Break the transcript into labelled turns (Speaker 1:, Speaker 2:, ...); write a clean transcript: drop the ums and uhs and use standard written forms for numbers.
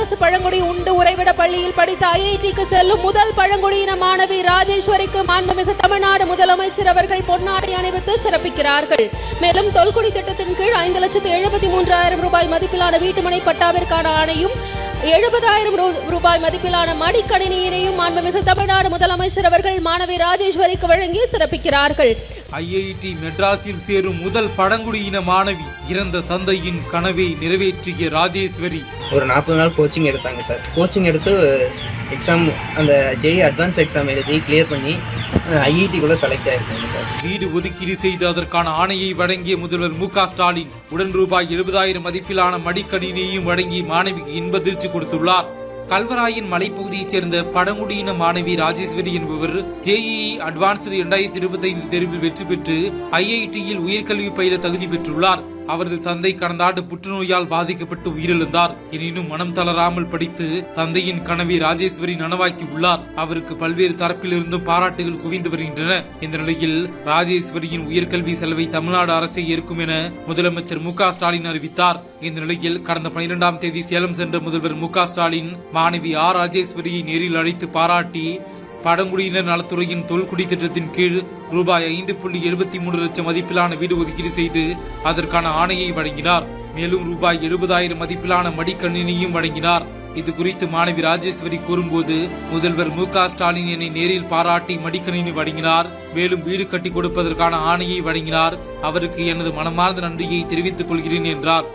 Speaker 1: அரசு பழங்குடி உண்டு உறைவிட பள்ளியில் படித்த IITக்கு செல்லும் முதல் பழங்குடியின மாணவி ராஜேஸ்வரிக்கு மாண்புமிகு தமிழ்நாடு முதலமைச்சர் அவர்கள் பொன்னாடை அணிவித்து சிறப்பிக்கிறார்கள். மேலும் தொல்குடி திட்டத்தின் கீழ் 5,73,000 ரூபாய் மதிப்பிலான வீட்டுமனை பட்டாவிற்கான ஆணையும் 70,000 ரூபாய் மதிப்பிலான மடிக்கணினியினையும் மாண்புமிகு தமிழ்நாடு முதலமைச்சர் அவர்கள் மாணவி ராஜேஸ்வரிக்கு வழங்கி சிறப்பிக்கிறார்கள்.
Speaker 2: IIT மெட்ராஸில் சேரும் முதல் பழங்குடியின மாணவி, இறந்த தந்தையின் கனவை நிறைவேற்றிய ராஜேஸ்வரி.
Speaker 3: ஒரு 40 நாள் கோச்சிங் எடுத்தாங்க சார். கோச்சிங் எடுத்து எக்ஸாம், அந்த JEE அட்வான்ஸ் எக்ஸாம் எழுதி கிளியர் பண்ணி IITக்குள்ள செலக்ட் ஆயிருக்காங்க சார்.
Speaker 2: வீடு ஒதுக்கீடு செய்து அதற்கான ஆணையை வழங்கிய முதல்வர் மு.க.ஸ்டாலின் உடன் ரூபாய் 70,000 மதிப்பிலான மடிக்கணினியையும் வழங்கி மாணவிக்கு இன்பதிர்ச்சி கொடுத்துள்ளார். கல்வராயன் மலைப்பகுதியைச் சேர்ந்த பழங்குடியின மாணவி ராஜேஸ்வரி என்பவர் JEE அட்வான்ஸ்டு 2025 தேர்வில் வெற்றி பெற்று IITயில் உயர்கல்வி பயில தகுதி பெற்றுள்ளார். அவரது தந்தை கடந்த ஆண்டு புற்றுநோயால் பாதிக்கப்பட்டு உயிரிழந்தார். எனினும் மனம் தளராமல் படித்து தந்தையின் கனவை ராஜேஸ்வரி நனவாக்கி உள்ளார். அவருக்கு பல்வேறு தரப்பிலிருந்தும் பாராட்டுகள் குவிந்து வருகின்றன. இந்த நிலையில் ராஜேஸ்வரியின் உயர்கல்வி செலவை தமிழ்நாடு அரசே ஏற்கும் என முதலமைச்சர் மு.க.ஸ்டாலின் அறிவித்தார். இந்த நிலையில் கடந்த 12ஆம் தேதி சேலம் சென்ற முதல்வர் மு.க.ஸ்டாலின் மாணவி ராஜேஸ்வரியை நேரில் அழைத்து பாராட்டி பழங்குடியினர் நலத்துறையின் தொல்குடி திட்டத்தின் கீழ் ரூபாய் 5.73 லட்சம் மதிப்பிலான வீடு ஒதுக்கீடு செய்து அதற்கான ஆணையை வழங்கினார். மேலும் ரூபாய் 70,000 மதிப்பிலான மடிக்கணினியும் வழங்கினார். இது குறித்து மாணவி ராஜேஸ்வரி கூறும்போது, முதல்வர் மு.க.ஸ்டாலின் என்னை நேரில் பாராட்டி மடிக்கணினி வழங்கினார். மேலும் வீடு கட்டி கொடுப்பதற்கான ஆணையை வழங்கினார். அவருக்கு எனது மனமார்ந்த நன்றியை தெரிவித்துக் கொள்கிறேன் என்றார்.